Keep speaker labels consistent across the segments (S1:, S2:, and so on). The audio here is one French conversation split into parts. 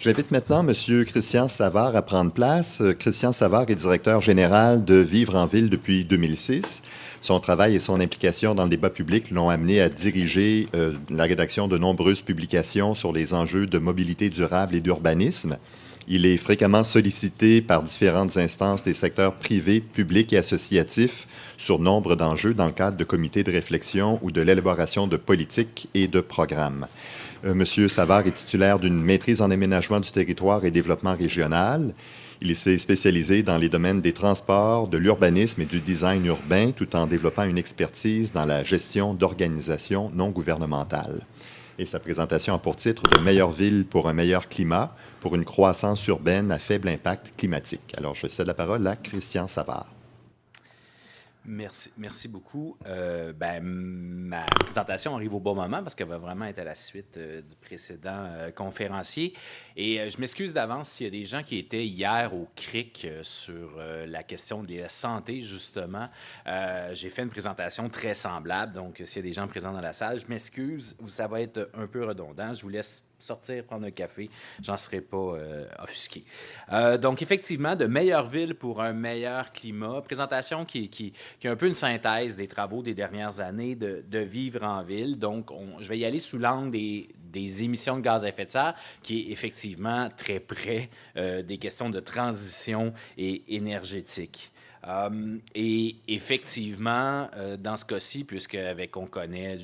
S1: J'invite maintenant M. Christian Savard à prendre place. Christian Savard est directeur général de Vivre en ville depuis 2006. Son travail et son implication dans le débat public l'ont amené à diriger la rédaction de nombreuses publications sur les enjeux de mobilité durable et d'urbanisme. Il est fréquemment sollicité par différentes instances des secteurs privés, publics et associatifs sur nombre d'enjeux dans le cadre de comités de réflexion ou de l'élaboration de politiques et de programmes. Monsieur Savard est titulaire d'une maîtrise en aménagement du territoire et développement régional. Il s'est spécialisé dans les domaines des transports, de l'urbanisme et du design urbain, tout en développant une expertise dans la gestion d'organisations non gouvernementales. Et sa présentation a pour titre « De meilleures villes pour un meilleur climat, pour une croissance urbaine à faible impact climatique ». Alors, je cède la parole à Christian Savard.
S2: Merci beaucoup. Ma présentation arrive au bon moment parce qu'elle va vraiment être à la suite du précédent conférencier. Et je m'excuse d'avance s'il y a des gens qui étaient hier au CRIC sur la question de la santé, justement. J'ai fait une présentation très semblable, donc s'il y a des gens présents dans la salle, je m'excuse, ça va être un peu redondant. Je vous laisse sortir, prendre un café, j'en serai pas offusqué. Donc, effectivement, de meilleures villes pour un meilleur climat, présentation qui est un peu une synthèse des travaux des dernières années de Vivre en ville. Donc, je vais y aller sous l'angle des émissions de gaz à effet de serre, qui est effectivement très près des questions de transition et énergétique. Et effectivement, dans ce cas-ci, on connaît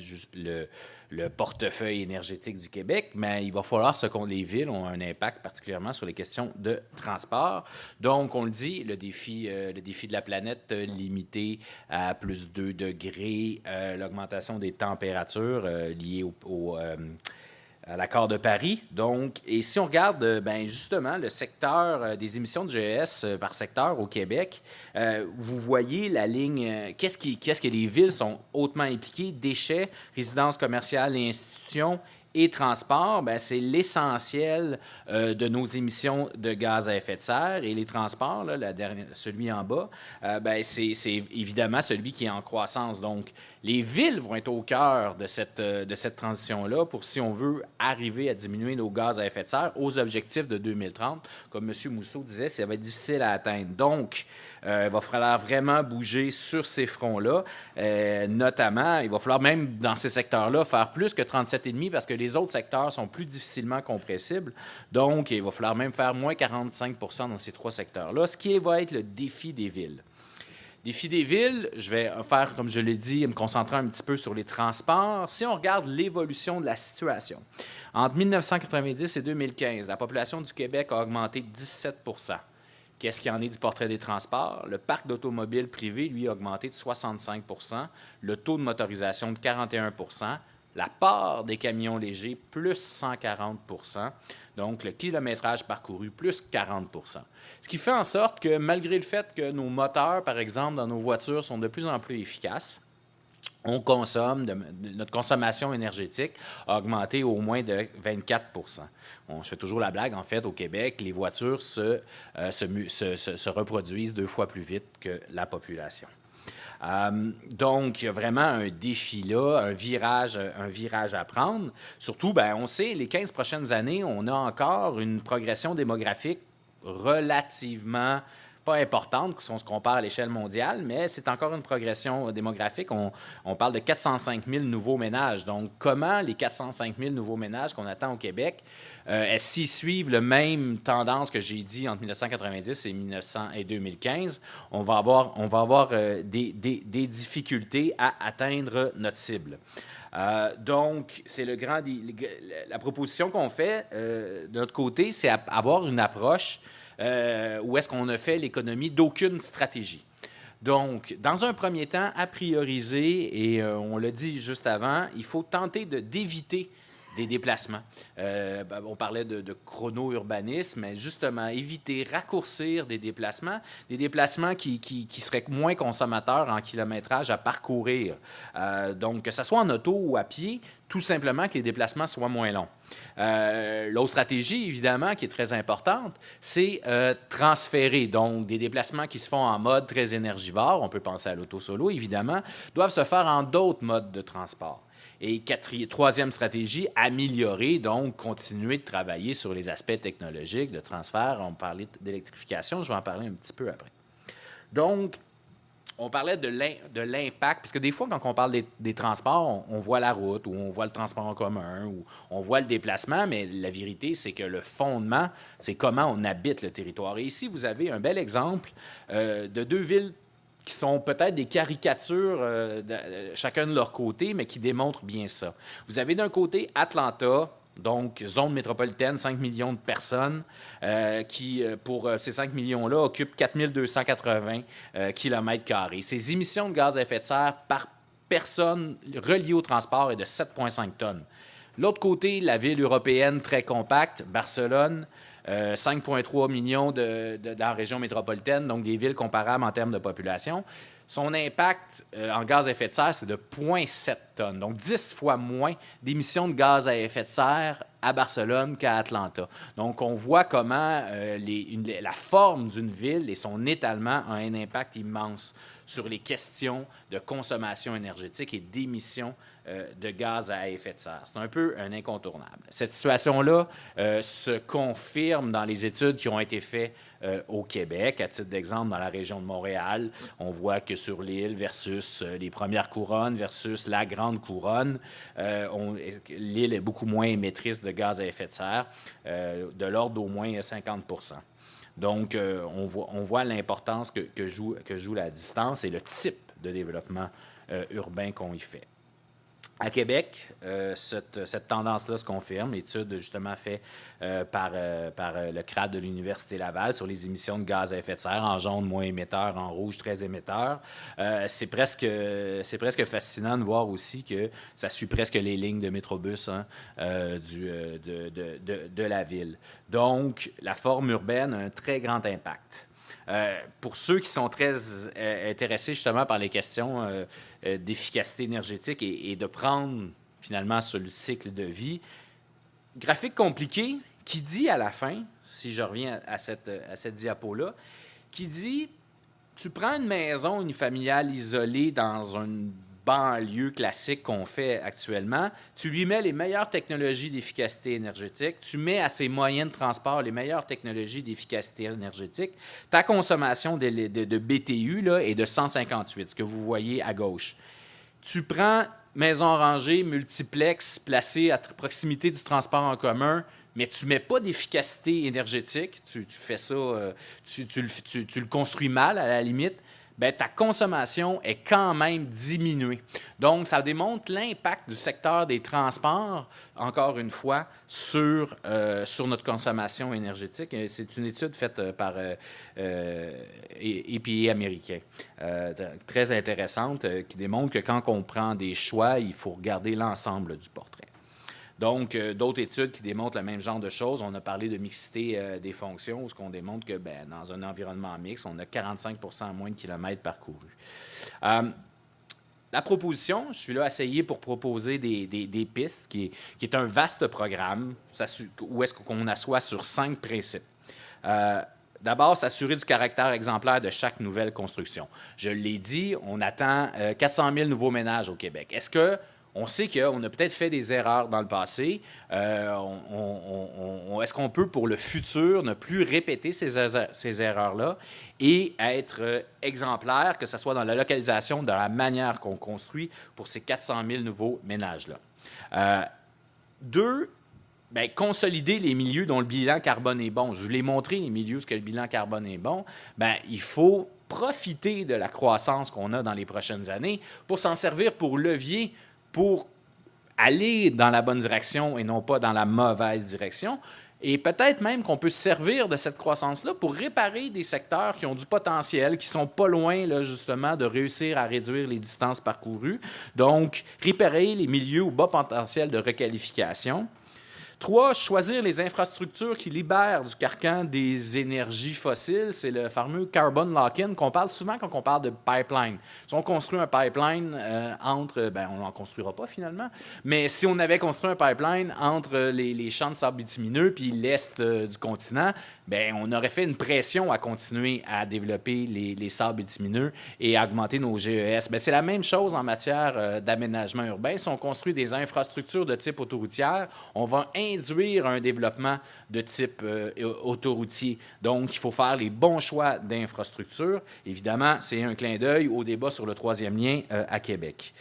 S2: le portefeuille énergétique du Québec, mais il va falloir les villes ont un impact particulièrement sur les questions de transport. Donc, on le dit, le défi de la planète limité à plus 2 degrés, l'augmentation des températures liées à l'accord de Paris. Donc, et si on regarde justement le secteur des émissions de GES par secteur au Québec, vous voyez la ligne, qu'est-ce que les villes sont hautement impliquées, déchets, résidences commerciales et institutions et transports, c'est l'essentiel de nos émissions de gaz à effet de serre. Et les transports, là, celui en bas, c'est évidemment celui qui est en croissance. Donc, les villes vont être au cœur de cette transition-là pour, si on veut, arriver à diminuer nos gaz à effet de serre aux objectifs de 2030. Comme M. Mousseau disait, ça va être difficile à atteindre. Donc, il va falloir vraiment bouger sur ces fronts-là. Notamment, il va falloir même dans ces secteurs-là faire plus que 37,5 parce que les autres secteurs sont plus difficilement compressibles. Donc, il va falloir même faire moins 45 dans ces 3 secteurs-là, ce qui va être le défi des villes. Défi des villes, je vais faire, comme je l'ai dit, me concentrer un petit peu sur les transports. Si on regarde l'évolution de la situation, entre 1990 et 2015, la population du Québec a augmenté de 17 %. Qu'est-ce qu'il y en est du portrait des transports? Le parc d'automobiles privés, lui, a augmenté de 65 %, le taux de motorisation de 41 %, la part des camions légers, plus 140 %, donc le kilométrage parcouru, plus 40 %. Ce qui fait en sorte que, malgré le fait que nos moteurs, par exemple, dans nos voitures, sont de plus en plus efficaces, on consomme, notre consommation énergétique a augmenté au moins de 24 %. Je fais toujours la blague, en fait, au Québec, les voitures se reproduisent 2 fois plus vite que la population. Donc, il y a vraiment un défi là, un virage à prendre. Surtout, on sait, les 15 prochaines années, on a encore une progression démographique relativement pas importante si on se compare à l'échelle mondiale, mais c'est encore une progression démographique. On parle de 405 000 nouveaux ménages. Donc, comment les 405 000 nouveaux ménages qu'on attend au Québec, s'ils suivent la même tendance que j'ai dit entre 1990 et 2015, on va avoir des difficultés à atteindre notre cible. Donc, c'est la proposition qu'on fait de notre côté, c'est avoir une approche où est-ce qu'on a fait l'économie d'aucune stratégie. Donc, dans un premier temps, à prioriser, et on l'a dit juste avant, il faut tenter d'éviter des déplacements. On parlait de chrono-urbanisme, mais justement, éviter, raccourcir des déplacements qui seraient moins consommateurs en kilométrage à parcourir. Donc, que ce soit en auto ou à pied, tout simplement que les déplacements soient moins longs. L'autre stratégie, évidemment, qui est très importante, c'est transférer. Donc, des déplacements qui se font en mode très énergivore, on peut penser à l'auto-solo, évidemment, doivent se faire en d'autres modes de transport. Et troisième stratégie, améliorer, donc continuer de travailler sur les aspects technologiques de transfert. On parlait d'électrification, je vais en parler un petit peu après. Donc, on parlait de l'impact, parce que des fois, quand on parle des transports, on voit la route, ou on voit le transport en commun, ou on voit le déplacement, mais la vérité, c'est que le fondement, c'est comment on habite le territoire. Et ici, vous avez un bel exemple de deux villes qui sont peut-être des caricatures chacun de leur côté, mais qui démontrent bien ça. Vous avez d'un côté Atlanta, donc zone métropolitaine, 5 millions de personnes, qui, pour ces 5 millions-là, occupent 4280 km². Ces émissions de gaz à effet de serre par personne reliée au transport est de 7,5 tonnes. L'autre côté, la ville européenne très compacte, Barcelone, 5,3 millions dans la région métropolitaine, donc des villes comparables en termes de population. Son impact en gaz à effet de serre, c'est de 0,7 tonnes, donc 10 fois moins d'émissions de gaz à effet de serre à Barcelone qu'à Atlanta. Donc, on voit comment la forme d'une ville et son étalement a un impact immense sur les questions de consommation énergétique et d'émissions de gaz à effet de serre. C'est un peu un incontournable. Cette situation-là se confirme dans les études qui ont été faites au Québec. À titre d'exemple, dans la région de Montréal, on voit que sur l'île versus les premières couronnes versus la grande couronne, l'île est beaucoup moins émettrice de gaz à effet de serre, de l'ordre d'au moins 50 %. Donc, on voit l'importance que joue la distance et le type de développement urbain qu'on y fait. À Québec, cette tendance-là se confirme. L'étude justement faite par le CRAD de l'Université Laval sur les émissions de gaz à effet de serre, en jaune, moins émetteur, en rouge, très émetteur. C'est presque fascinant de voir aussi que ça suit presque les lignes de métrobus de la ville. Donc, la forme urbaine a un très grand impact. Pour ceux qui sont très intéressés justement par les questions d'efficacité énergétique et de prendre finalement sur le cycle de vie, graphique compliqué qui dit à la fin, si je reviens à cette diapo-là, qui dit, tu prends une maison unifamiliale isolée dans une banlieue classique qu'on fait actuellement, tu lui mets les meilleures technologies d'efficacité énergétique, tu mets à ses moyens de transport les meilleures technologies d'efficacité énergétique, ta consommation de BTU là, est de 158, ce que vous voyez à gauche. Tu prends maison rangée, multiplex, placée à proximité du transport en commun, mais tu ne mets pas d'efficacité énergétique, tu fais ça, tu le construis mal à la limite, bien, ta consommation est quand même diminuée. Donc, ça démontre l'impact du secteur des transports, encore une fois, sur notre consommation énergétique. C'est une étude faite par EPA américain, très intéressante, qui démontre que quand on prend des choix, il faut regarder l'ensemble du portrait. Donc, d'autres études qui démontrent le même genre de choses. On a parlé de mixité des fonctions, où on démontre que dans un environnement mixte, on a 45 % moins de kilomètres parcourus. La proposition, je suis là à essayer pour proposer des pistes, qui est un vaste programme, où est-ce qu'on assoit sur 5 principes. D'abord, s'assurer du caractère exemplaire de chaque nouvelle construction. Je l'ai dit, on attend 400 000 nouveaux ménages au Québec. Est-ce que on sait qu'on a peut-être fait des erreurs dans le passé. Est-ce qu'on peut, pour le futur, ne plus répéter ces erreurs-là et être exemplaire, que ce soit dans la localisation, dans la manière qu'on construit pour ces 400 000 nouveaux ménages-là? 2, bien, consolider les milieux dont le bilan carbone est bon. Je vous l'ai montré, les milieux où le bilan carbone est bon. Bien, il faut profiter de la croissance qu'on a dans les prochaines années pour s'en servir pour levier, pour aller dans la bonne direction et non pas dans la mauvaise direction. Et peut-être même qu'on peut se servir de cette croissance-là pour réparer des secteurs qui ont du potentiel, qui ne sont pas loin, là, justement, de réussir à réduire les distances parcourues. Donc, réparer les milieux au bas potentiel de requalification. 3, choisir les infrastructures qui libèrent du carcan des énergies fossiles. C'est le fameux carbon lock-in qu'on parle souvent quand on parle de pipeline. Si on construit un pipeline on n'en construira pas finalement, mais si on avait construit un pipeline entre les champs de sable bitumineux puis l'est du continent, on aurait fait une pression à continuer à développer les sables bitumineux et à augmenter nos GES. C'est la même chose en matière d'aménagement urbain. Si on construit des infrastructures de type autoroutière, on va induire un développement de type autoroutier. Donc, il faut faire les bons choix d'infrastructures. Évidemment, c'est un clin d'œil au débat sur le troisième lien à Québec.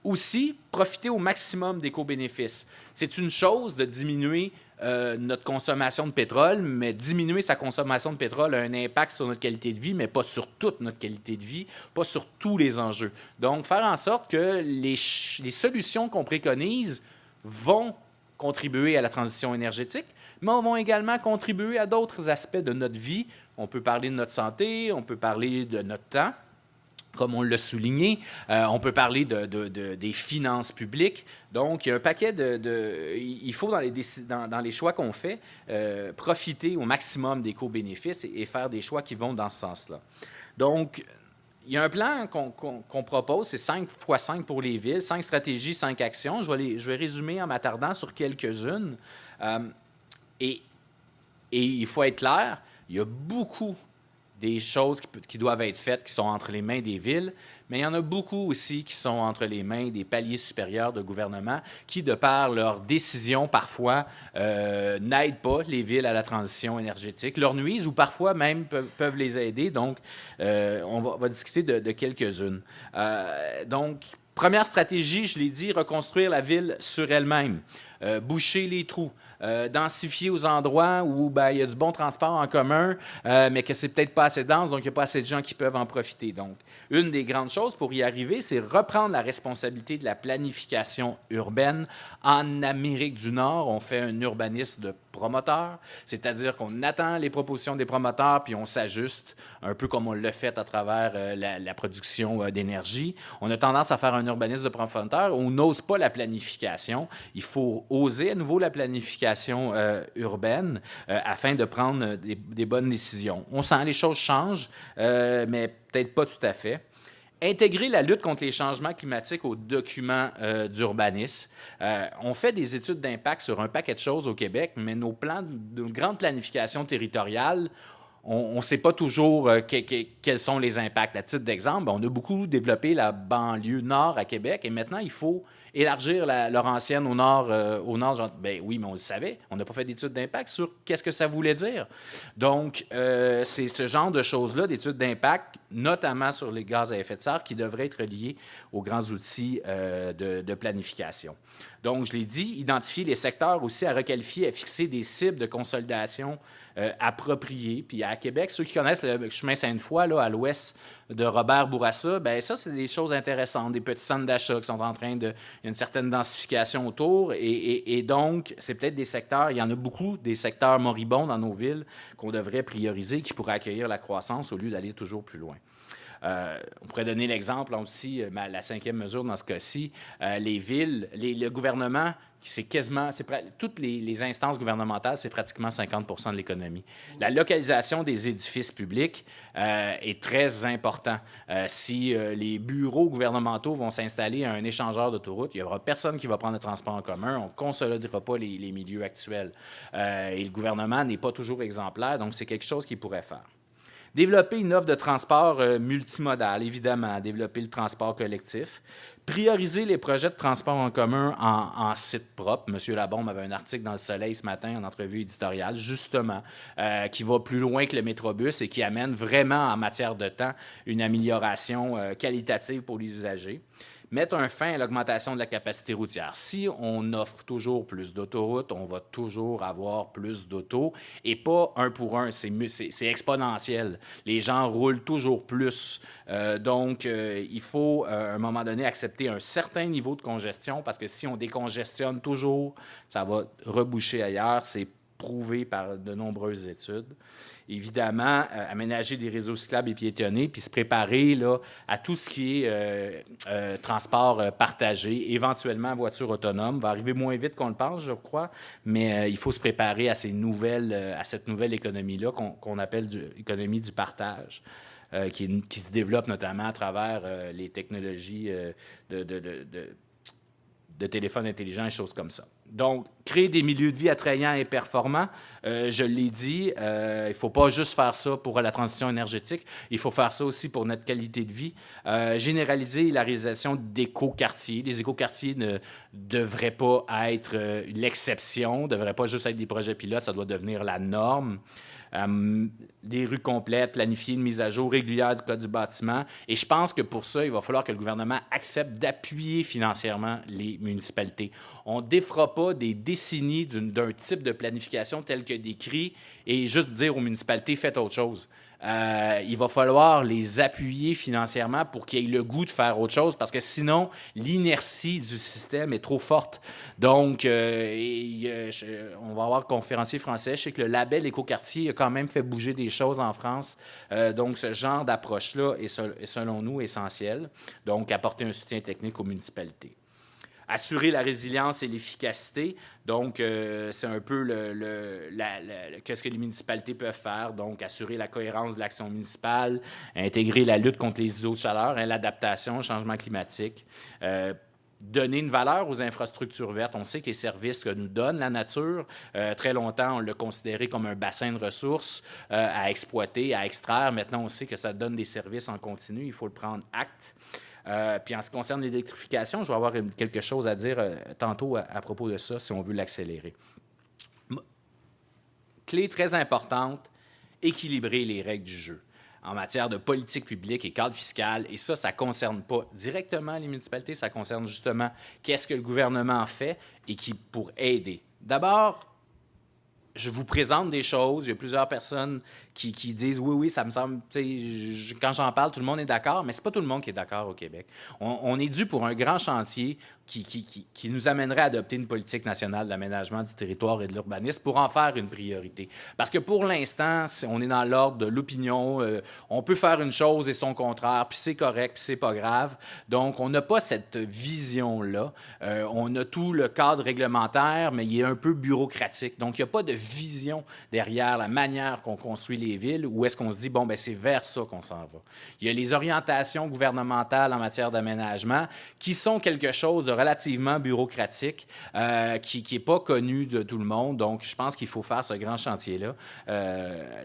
S2: Aussi, profiter au maximum d'éco-bénéfices. C'est une chose de diminuer notre consommation de pétrole, mais diminuer sa consommation de pétrole a un impact sur notre qualité de vie, mais pas sur toute notre qualité de vie, pas sur tous les enjeux. Donc, faire en sorte que les solutions qu'on préconise vont contribuer à la transition énergétique, mais vont également contribuer à d'autres aspects de notre vie. On peut parler de notre santé, on peut parler de notre temps, comme on l'a souligné. On peut parler des finances publiques. Donc, il y a un paquet il faut, dans les choix qu'on fait, profiter au maximum des co-bénéfices et faire des choix qui vont dans ce sens-là. Donc, il y a un plan qu'on propose, c'est 5 x 5 pour les villes, 5 stratégies, 5 actions. Je vais résumer en m'attardant sur quelques-unes. Et il faut être clair, il y a beaucoup des choses qui doivent être faites qui sont entre les mains des villes, mais il y en a beaucoup aussi qui sont entre les mains des paliers supérieurs de gouvernement qui, de par leurs décisions, parfois, n'aident pas les villes à la transition énergétique, leur nuisent ou parfois même peuvent les aider. Donc, on va discuter de quelques-unes. Donc, première stratégie, je l'ai dit, reconstruire la ville sur elle-même, boucher les trous. Densifier aux endroits où il y a du bon transport en commun, mais que c'est peut-être pas assez dense, donc il n'y a pas assez de gens qui peuvent en profiter. Donc, une des grandes choses pour y arriver, c'est reprendre la responsabilité de la planification urbaine. En Amérique du Nord, on fait un urbanisme de promoteur, c'est-à-dire qu'on attend les propositions des promoteurs puis on s'ajuste, un peu comme on l'a fait à travers la production d'énergie. On a tendance à faire un urbanisme de promoteur où on n'ose pas la planification. Il faut oser à nouveau la planification urbaine afin de prendre des bonnes décisions. On sent les choses changent, mais peut-être pas tout à fait. Intégrer la lutte contre les changements climatiques aux documents d'urbanisme. On fait des études d'impact sur un paquet de choses au Québec, mais nos plans de grande planification territoriale, on ne sait pas toujours quels sont les impacts. À titre d'exemple, on a beaucoup développé la banlieue nord à Québec et maintenant, il faut élargir Laurentienne au nord. Oui, mais on le savait. On n'a pas fait d'études d'impact sur qu'est-ce que ça voulait dire. Donc, c'est ce genre de choses-là, d'études d'impact, notamment sur les gaz à effet de serre, qui devraient être liés aux grands outils de planification. Donc, je l'ai dit, identifier les secteurs aussi à requalifier, à fixer des cibles de consolidation appropriées. Puis à Québec, ceux qui connaissent le chemin Sainte-Foy, là, à l'ouest de Robert Bourassa, ça, c'est des choses intéressantes, des petits centres d'achat qui sont en train de... Il y a une certaine densification autour et donc, c'est peut-être des secteurs, il y en a beaucoup, des secteurs moribonds dans nos villes qu'on devrait prioriser, qui pourraient accueillir la croissance au lieu d'aller toujours plus loin. On pourrait donner l'exemple aussi, la cinquième mesure dans ce cas-ci, les villes, le gouvernement, toutes les instances gouvernementales, c'est pratiquement 50 % de l'économie. La localisation des édifices publics est très important. Si les bureaux gouvernementaux vont s'installer à un échangeur d'autoroute, il n'y aura personne qui va prendre le transport en commun, on ne consolidera pas les milieux actuels. Et le gouvernement n'est pas toujours exemplaire, donc c'est quelque chose qu'il pourrait faire. Développer une offre de transport multimodal, évidemment, développer le transport collectif. Prioriser les projets de transport en commun en site propre. M. Labombe avait un article dans Le Soleil ce matin, en entrevue éditoriale, justement, qui va plus loin que le Métrobus et qui amène vraiment, en matière de temps, une amélioration qualitative pour les usagers. Mettre un fin à l'augmentation de la capacité routière. Si on offre toujours plus d'autoroutes, on va toujours avoir plus d'autos et pas un pour un, c'est exponentiel. Les gens roulent toujours plus. Donc, il faut, à un moment donné, accepter un certain niveau de congestion parce que si on décongestionne toujours, ça va reboucher ailleurs. C'est prouvé par de nombreuses études. Évidemment, aménager des réseaux cyclables et piétonnés, puis se préparer là, à tout ce qui est transport partagé, éventuellement voiture autonome, va arriver moins vite qu'on le pense, je crois, mais il faut se préparer à cette nouvelle économie-là qu'on appelle l'économie du partage. Qui se développe notamment à travers les technologies de téléphones intelligents et choses comme ça. Donc, créer des milieux de vie attrayants et performants, je l'ai dit, il ne faut pas juste faire ça pour la transition énergétique, il faut faire ça aussi pour notre qualité de vie. Généraliser la réalisation d'écoquartiers. Les écoquartiers ne devraient pas être l'exception, ne devraient pas juste être des projets pilotes, ça doit devenir la norme. Des rues complètes, planifier une mise à jour régulière du code du bâtiment. Et je pense que pour ça, il va falloir que le gouvernement accepte d'appuyer financièrement les municipalités. On ne défera pas des décennies d'un type de planification tel que décrit et juste dire aux municipalités, faites autre chose. Il va falloir les appuyer financièrement pour qu'ils aient le goût de faire autre chose, parce que sinon, l'inertie du système est trop forte. Donc, on va avoir conférencier français. Je sais que le label Écoquartier a quand même fait bouger des choses en France. Donc, ce genre d'approche-là est selon nous essentiel. Donc, apporter un soutien technique aux municipalités. Assurer la résilience et l'efficacité. Donc, c'est un peu qu'est-ce que les municipalités peuvent faire. Donc, assurer la cohérence de l'action municipale, intégrer la lutte contre les îlots de chaleur, l'adaptation au changement climatique, donner une valeur aux infrastructures vertes. On sait que les services que nous donne la nature, très longtemps, on l'a considéré comme un bassin de ressources à exploiter, à extraire. Maintenant, on sait que ça donne des services en continu. Il faut le prendre acte. Puis en ce qui concerne l'électrification, je vais avoir quelque chose à dire tantôt à propos de ça, si on veut l'accélérer. Clé très importante, équilibrer les règles du jeu en matière de politique publique et cadre fiscal. Et ça ne concerne pas directement les municipalités, ça concerne justement qu'est-ce que le gouvernement fait et pour aider. D'abord, je vous présente des choses. Il y a plusieurs personnes qui disent « Oui, ça me semble... » Quand j'en parle, tout le monde est d'accord, mais ce n'est pas tout le monde qui est d'accord au Québec. On est dû pour un grand chantier qui nous amènerait à adopter une politique nationale de l'aménagement du territoire et de l'urbanisme pour en faire une priorité. Parce que pour l'instant, on est dans l'ordre de l'opinion. On peut faire une chose et son contraire, puis c'est correct, puis c'est pas grave. Donc, on n'a pas cette vision-là. On a tout le cadre réglementaire, mais il est un peu bureaucratique. Donc, il n'y a pas de vision derrière la manière qu'on construit les villes, où est-ce qu'on se dit, bon, ben c'est vers ça qu'on s'en va. Il y a les orientations gouvernementales en matière d'aménagement qui sont quelque chose de relativement bureaucratique, qui n'est pas connu de tout le monde. Donc, je pense qu'il faut faire ce grand chantier-là.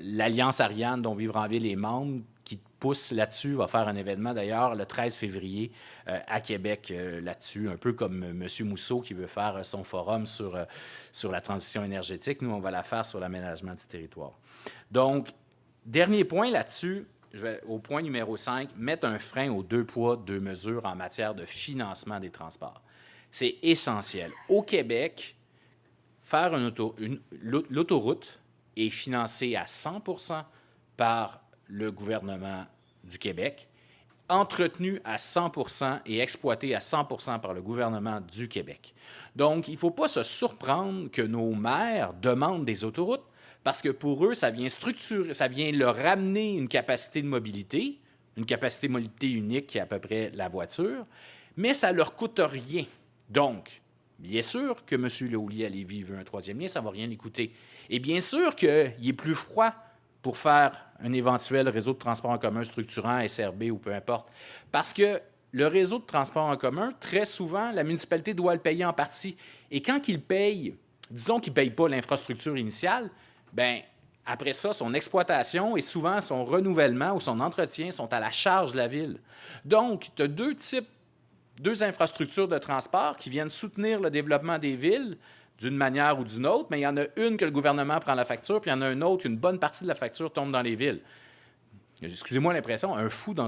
S2: L'Alliance Ariane, dont Vivre en Ville est membre, qui pousse là-dessus, va faire un événement d'ailleurs le 13 février à Québec là-dessus, un peu comme M. Mousseau qui veut faire son forum sur la transition énergétique. Nous, on va la faire sur l'aménagement du territoire. Donc, dernier point là-dessus, au point numéro 5, mettre un frein aux 2 poids, 2 mesures en matière de financement des transports. C'est essentiel. Au Québec, faire l'autoroute est financée à 100% par le gouvernement du Québec, entretenu à 100% et exploité à 100% par le gouvernement du Québec. Donc, il ne faut pas se surprendre que nos maires demandent des autoroutes, parce que pour eux, ça vient structurer, ça vient leur ramener une capacité de mobilité unique qui est à peu près la voiture, mais ça ne leur coûte rien. Donc, bien sûr que M. Leoulier à Lévis veut un 3e lien, ça ne va rien lui coûter. Et bien sûr qu'il est plus froid pour faire un éventuel réseau de transport en commun structurant, SRB ou peu importe. Parce que le réseau de transport en commun, très souvent, la municipalité doit le payer en partie. Et quand il paye, disons qu'il ne paye pas l'infrastructure initiale, bien, après ça, son exploitation et souvent son renouvellement ou son entretien sont à la charge de la ville. Donc, tu as 2 infrastructures de transport qui viennent soutenir le développement des villes d'une manière ou d'une autre, mais il y en a une que le gouvernement prend la facture, puis il y en a une autre, une bonne partie de la facture tombe dans les villes. Excusez-moi l'impression, un fou dans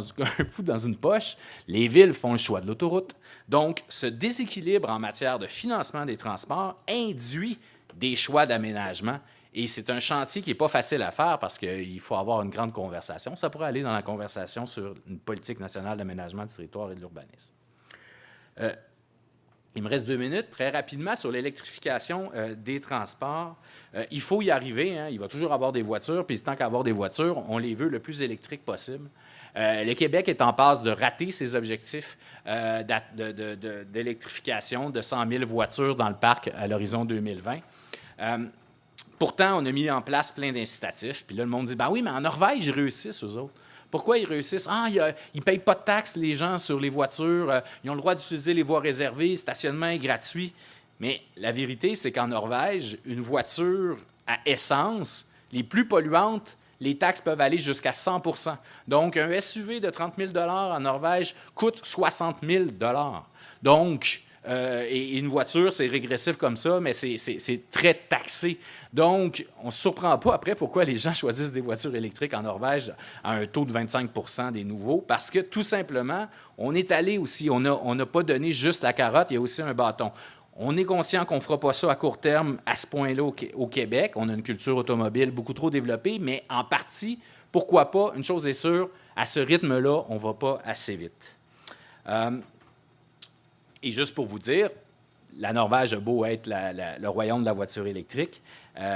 S2: une poche, les villes font le choix de l'autoroute. Donc, ce déséquilibre en matière de financement des transports induit des choix d'aménagement. Et c'est un chantier qui n'est pas facile à faire parce qu'il faut avoir une grande conversation. Ça pourrait aller dans la conversation sur une politique nationale d'aménagement du territoire et de l'urbanisme. Il me reste 2 minutes. Très rapidement, sur l'électrification des transports, il faut y arriver. Hein. Il va toujours avoir des voitures, puis tant qu'avoir des voitures, on les veut le plus électriques possible. Le Québec est en passe de rater ses objectifs d'électrification de 100 000 voitures dans le parc à l'horizon 2020. Pourtant, on a mis en place plein d'incitatifs. Puis là, le monde dit, ben oui, mais en Norvège, ils réussissent, eux autres. Pourquoi ils réussissent? Ah, ils ne payent pas de taxes, les gens, sur les voitures. Ils ont le droit d'utiliser les voies réservées, le stationnement est gratuit. Mais la vérité, c'est qu'en Norvège, une voiture à essence, les plus polluantes, les taxes peuvent aller jusqu'à 100 %. Donc, un SUV de 30 000 en Norvège coûte 60 000 $. Donc, et une voiture, c'est régressif comme ça, mais c'est très taxé. Donc, on ne se surprend pas après pourquoi les gens choisissent des voitures électriques en Norvège à un taux de 25 % des nouveaux, parce que tout simplement, on est allé aussi, on n'a pas donné juste la carotte, il y a aussi un bâton. On est conscient qu'on ne fera pas ça à court terme à ce point-là au Québec. On a une culture automobile beaucoup trop développée, mais en partie, pourquoi pas, une chose est sûre, à ce rythme-là, on ne va pas assez vite. Et juste pour vous dire, la Norvège a beau être le royaume de la voiture électrique.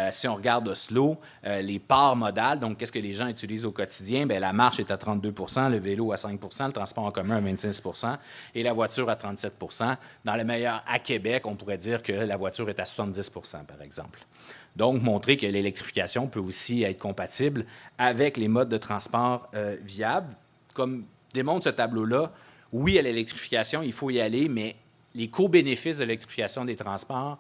S2: Si on regarde Oslo, les parts modales, donc qu'est-ce que les gens utilisent au quotidien? Bien, la marche est à 32 %, le vélo à 5 % le transport en commun à 26 % et la voiture à 37 %. Dans le meilleur, à Québec, on pourrait dire que la voiture est à 70 % par exemple. Donc, montrer que l'électrification peut aussi être compatible avec les modes de transport viables. Comme démontre ce tableau-là, oui, à l'électrification, il faut y aller, mais les co-bénéfices de l'électrification des transports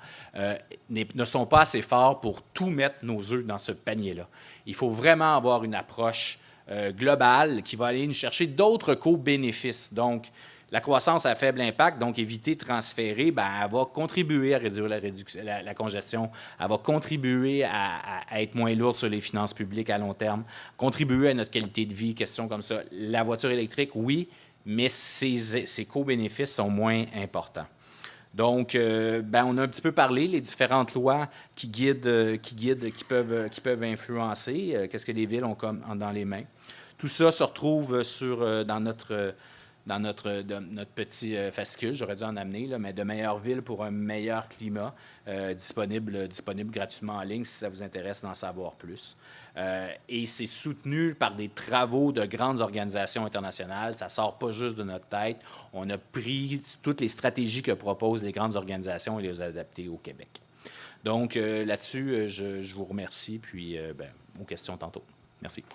S2: ne sont pas assez forts pour tout mettre nos œufs dans ce panier-là. Il faut vraiment avoir une approche globale qui va aller nous chercher d'autres co-bénéfices. Donc, la croissance à faible impact, donc éviter de transférer, bien, elle va contribuer à réduire la congestion, elle va contribuer à être moins lourde sur les finances publiques à long terme, contribuer à notre qualité de vie, questions comme ça. La voiture électrique, oui, mais ces co-bénéfices sont moins importants. Donc, on a un petit peu parlé, les différentes lois qui peuvent influencer, qu'est-ce que les villes ont dans les mains. Tout ça se retrouve dans notre petit fascicule, j'aurais dû en amener, là, mais de meilleures villes pour un meilleur climat, disponible gratuitement en ligne si ça vous intéresse d'en savoir plus. Et c'est soutenu par des travaux de grandes organisations internationales. Ça ne sort pas juste de notre tête. On a pris toutes les stratégies que proposent les grandes organisations et les a adaptées au Québec. Donc, là-dessus, je vous remercie, puis aux questions tantôt. Merci.